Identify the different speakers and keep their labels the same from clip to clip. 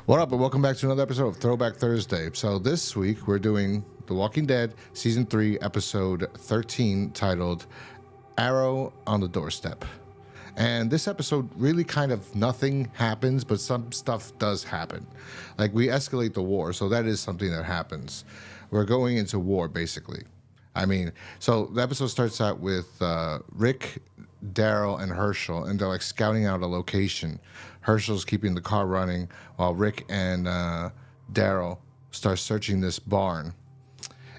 Speaker 1: What up, and welcome back to another episode of Throwback Thursday. So this week we're doing The Walking Dead Season 3, Episode 13, titled Arrow on the Doorstep. And this episode really kind of nothing happens, but some stuff does happen. Like, we escalate the war, so that is something that happens. We're going into war, basically. I mean, so the episode starts out with Rick, Daryl, and Herschel, and they're like scouting out a location. Herschel's keeping the car running while Rick and Daryl start searching this barn.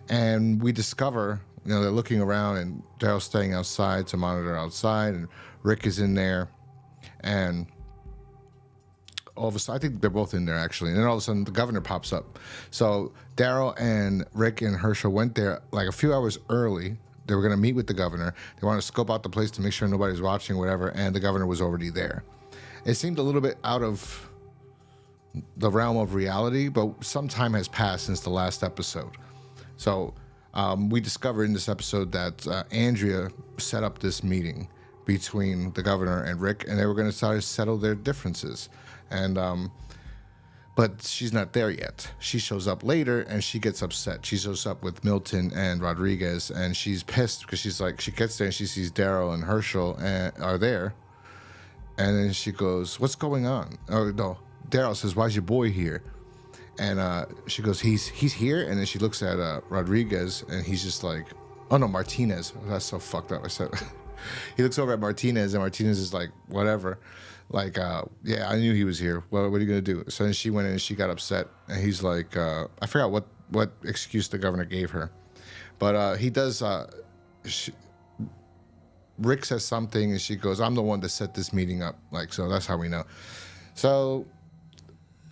Speaker 1: And we discover, they're looking around, and Daryl's staying outside to monitor outside, and Rick is in there. And all of a sudden, I think they're both in there actually. And then all of a sudden, the governor pops up. So Daryl and Rick and Herschel went there like a few hours early. They were going to meet with the governor. They wanted to scope out the place to make sure nobody's watching, whatever. And the governor was already there. It seemed a little bit out of the realm of reality, but some time has passed since the last episode. So we discovered in this episode that Andrea set up this meeting between the governor and Rick, and they were going to try to settle their differences. And but she's not there yet. She shows up later, and she gets upset. She shows up with Milton and Rodriguez, and she's pissed because she's like, she gets there and she sees Daryl and Herschel are there. And then she goes, "What's going on?" Oh, no. Daryl says, "Why's your boy here?" And she goes, he's here. And then she looks at Rodriguez, and he's just like, "Oh, no, Martinez." That's so fucked up. I said, he looks over at Martinez, and Martinez is like, whatever. Like, yeah, I knew he was here. Well, what are you going to do? So then she went in and she got upset. And he's like, I forgot what excuse the governor gave her. But he does, Rick says something, and she goes, "I'm the one that set this meeting up." Like, so that's how we know. So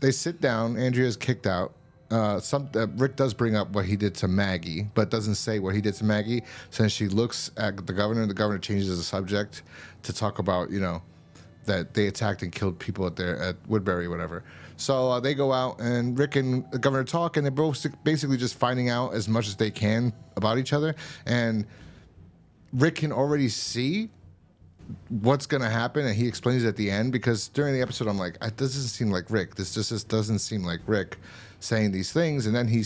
Speaker 1: they sit down. Andrea's kicked out. Rick does bring up what he did to Maggie, but doesn't say what he did to Maggie. So then she looks at the governor, and the governor changes the subject to talk about, that they attacked and killed people at Woodbury, whatever. So they go out, and Rick and the governor talk, and they're both basically just finding out as much as they can about each other. And Rick can already see what's going to happen, and he explains it at the end, because during the episode I'm like, it doesn't seem like Rick. This just doesn't seem like Rick saying these things. And then he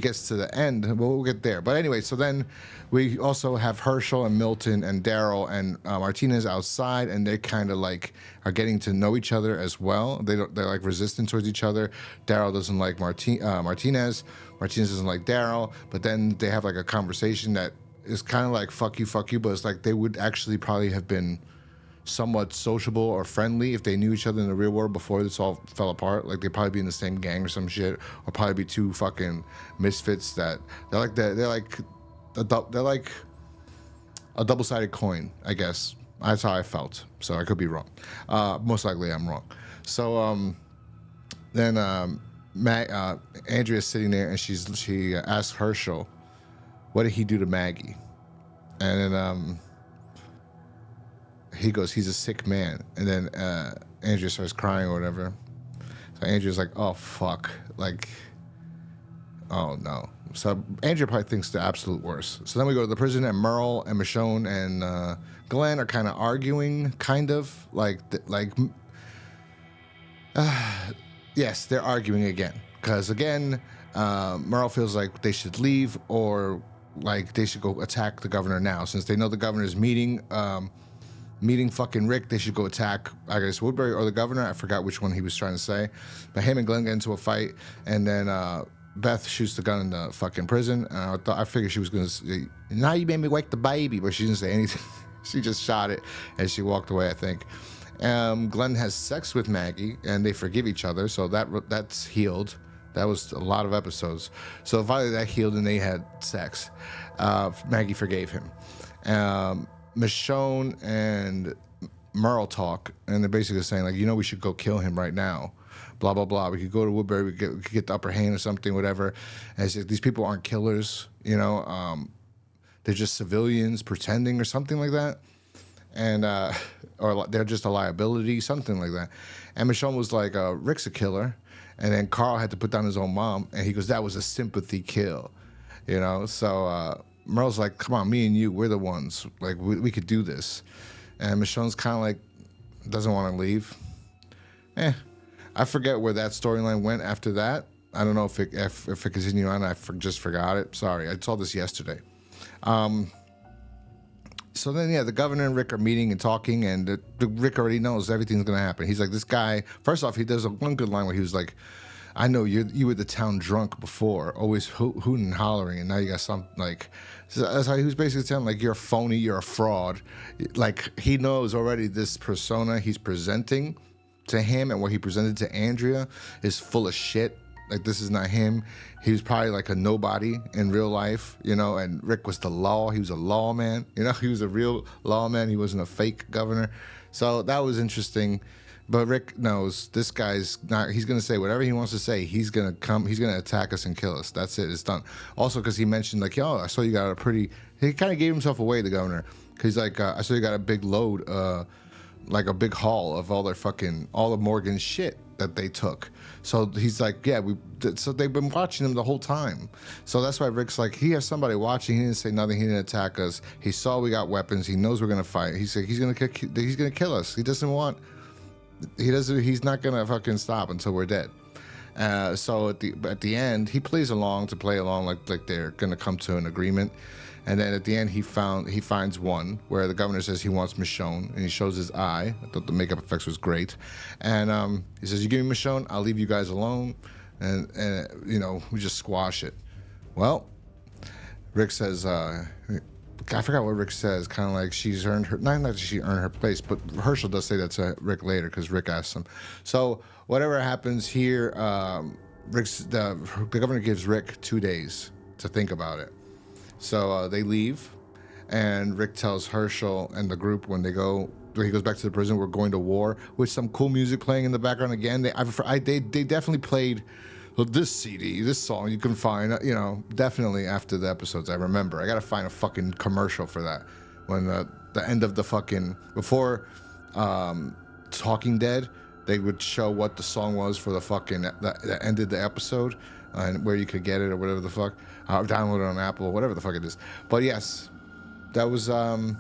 Speaker 1: gets to the end. We'll get there. But anyway, so then we also have Herschel and Milton and Daryl and Martinez outside, and they kind of like are getting to know each other as well. They're like resistant towards each other. Daryl doesn't like Martinez. Martinez doesn't like Daryl. But then they have like a conversation that is kind of like fuck you, but it's like they would actually probably have been somewhat sociable or friendly if they knew each other in the real world before this all fell apart. Like, they'd probably be in the same gang or some shit, or probably be two fucking misfits that they're like a double-sided coin, I guess. That's how I felt. So I could be wrong. Most likely I'm wrong. So then Andrea's sitting there, and she asks Herschel, what did he do to Maggie? And then he goes, he's a sick man. And then Andrea starts crying or whatever. So Andrea's like, oh, fuck. Like, oh, no. So Andrea probably thinks the absolute worst. So then we go to the prison, and Merle and Michonne and Glenn are kind of arguing, yes, they're arguing again. Because, again, Merle feels like they should leave, or like they should go attack the governor now. Since they know the governor is meeting fucking Rick, they should go attack, I guess, Woodbury or the governor. I forgot which one he was trying to say. But him and Glenn get into a fight, and then Beth shoots the gun in the fucking prison. And I figured she was going to say, "Now you made me wake the baby," but she didn't say anything. She just shot it, and she walked away, I think. Glenn has sex with Maggie, and they forgive each other, so that's healed. That was a lot of episodes. So finally that healed, and they had sex. Maggie forgave him. Michonne and Merle talk, and they're basically saying, like, we should go kill him right now. Blah, blah, blah. We could go to Woodbury. We could get the upper hand or something, whatever. And it's like, these people aren't killers, they're just civilians pretending or something like that. And or they're just a liability, something like that. And Michonne was like, Rick's a killer. And then Carl had to put down his own mom, and he goes, that was a sympathy kill, So Merle's like, come on, me and you, we're the ones. Like, we could do this. And Michonne's kind of like, doesn't want to leave. I forget where that storyline went after that. I don't know if it continued on. Just forgot it. Sorry, I saw this yesterday. So then, yeah, the governor and Rick are meeting and talking, and Rick already knows everything's going to happen. He's like, this guy, first off, he does one good line where he was like, I know you were the town drunk before, always hooting and hollering, and now you got something like, so that's how he was basically telling, like, you're a phony, you're a fraud. Like, he knows already this persona he's presenting to him and what he presented to Andrea is full of shit. Like, this is not him. He was probably like a nobody in real life, you know, and Rick was the law. He was a lawman, you know, he was a real lawman. He wasn't a fake governor. So that was interesting. But Rick knows this guy's not, he's going to say whatever he wants to say. He's going to come, he's going to attack us and kill us. That's it. It's done. Also, because he mentioned, like, yo, I saw you got a pretty, he kind of gave himself away, the governor. Because he's like, I saw you got a big load, like a big haul of all the Morgan shit that they took. So he's like, yeah, so they've been watching him the whole time. So that's why Rick's like, he has somebody watching. He didn't say nothing. He didn't attack us. He saw we got weapons. He knows we're gonna fight. He's like, he's gonna kill us. He's not gonna fucking stop until we're dead. So at the end, he plays along like they're gonna come to an agreement. And then at the end, he finds one where the governor says he wants Michonne, and he shows his eye. I thought the makeup effects was great. And he says, you give me Michonne, I'll leave you guys alone. And you know, we just squash it. Well, Rick says, I forgot what Rick says, kind of like she's earned her, not that she earned her place, but Herschel does say that to Rick later because Rick asks him. So whatever happens here, the governor gives Rick 2 days to think about it. So they leave, and Rick tells Herschel and the group when he goes back to the prison, we're going to war, with some cool music playing in the background again. They definitely played this CD, this song you can find, you know, definitely after the episodes. I remember. I got to find a fucking commercial for that. When the end of the fucking, before Talking Dead, they would show what the song was for the fucking, that ended the episode. And where you could get it or whatever the fuck, download it on Apple, whatever the fuck it is. But yes, that was a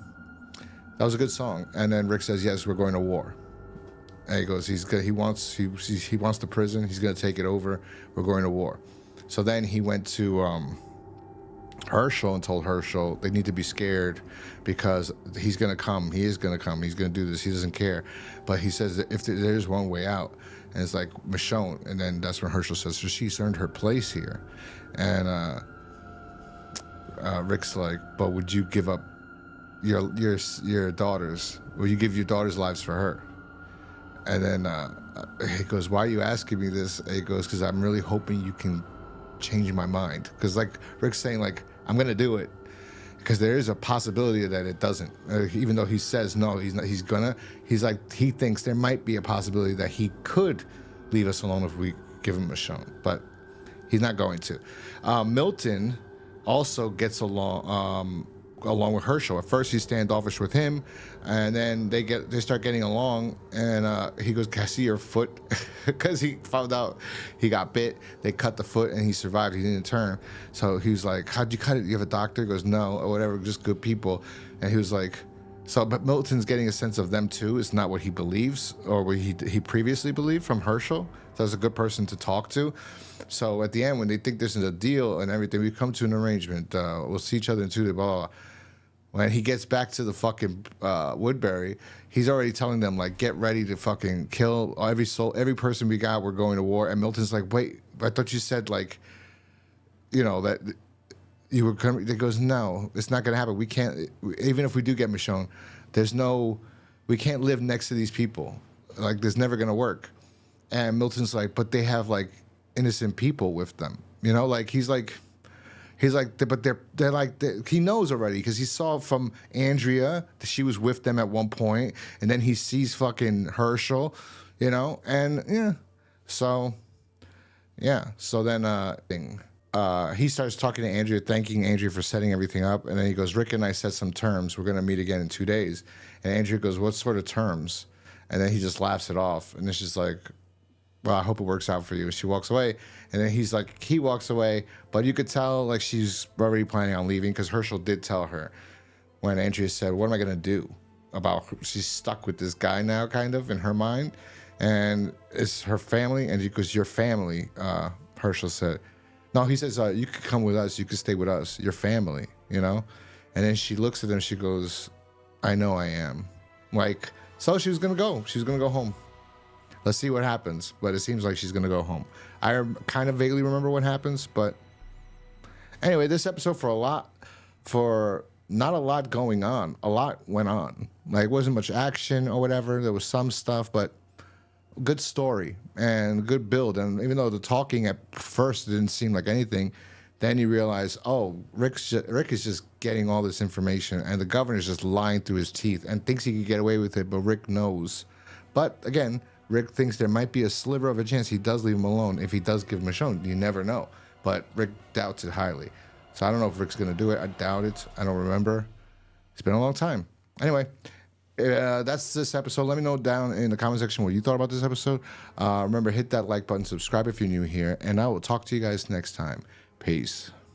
Speaker 1: good song. And then Rick says, "Yes, we're going to war." And he goes, he wants the prison. He's gonna take it over. We're going to war. So then he went to Herschel and told Herschel they need to be scared because he's gonna come. He is gonna come. He's gonna do this. He doesn't care. But he says that if there's one way out. And it's like Michonne, and then that's when Herschel says, so she's earned her place here. And Rick's like, but would you give up your daughters? Will you give your daughters' lives for her? And then he goes, why are you asking me this? And he goes, because I'm really hoping you can change my mind. Because like Rick's saying, like, I'm gonna do it. Because there is a possibility that it doesn't. Even though he says no, he's not. He's like, he thinks there might be a possibility that he could leave us alone if we give him Michonne, but he's not going to. Milton also gets along with Herschel. At first, he's standoffish with him, and then they start getting along. And he goes, "Can I see your foot?" Because he found out he got bit. They cut the foot, and he survived. He didn't turn. So he was like, "How'd you cut it? You have a doctor?" He goes, "No," or whatever. Just good people. And he was like, but Milton's getting a sense of them too. It's not what he believes or what he previously believed from Herschel. So that's a good person to talk to. So at the end, when they think this is a deal and everything, we come to an arrangement. We'll see each other in 2 days, blah, blah, blah. When he gets back to the fucking Woodbury, he's already telling them, like, get ready to fucking kill every person we got. We're going to war. And Milton's like, wait, I thought you said, like, you know, that you were coming. He goes, no, it's not going to happen. We can't, even if we do get Michonne, we can't live next to these people. Like, there's never going to work. And Milton's like, but they have, like, innocent people with them. You know, like, he's like, but they're like, he knows already because he saw from Andrea that she was with them at one point, and then he sees fucking Herschel, you know, and yeah, so then he starts talking to Andrea, thanking Andrea for setting everything up, and then he goes, Rick and I set some terms. We're gonna meet again in 2 days, and Andrea goes, what sort of terms? And then he just laughs it off, and it's just like, well, I hope it works out for you. She walks away, and then he walks away, but you could tell, like, she's already planning on leaving because Herschel did tell her when Andrea said, what am I going to do about her? She's stuck with this guy now, kind of, in her mind. and it's her family, and because your family, Herschel said, no, he says, you could come with us, you could stay with us, your family, you know? And then she looks at him, she goes, I know I am. Like, so she was gonna go. She's gonna go home. Let's see what happens, but it seems like she's gonna go home. I kind of vaguely remember what happens, but anyway, this episode for not a lot going on. A lot went on. Like, it wasn't much action or whatever. There was some stuff, but good story and good build. And even though the talking at first didn't seem like anything, then you realize, oh, Rick is just getting all this information, and the governor's just lying through his teeth and thinks he could get away with it, but Rick knows. But again, Rick thinks there might be a sliver of a chance he does leave him alone if he does give him a show. You never know. But Rick doubts it highly. So I don't know if Rick's going to do it. I doubt it. I don't remember. It's been a long time. Anyway, that's this episode. Let me know down in the comment section what you thought about this episode. Remember, hit that like button, subscribe if you're new here, and I will talk to you guys next time. Peace.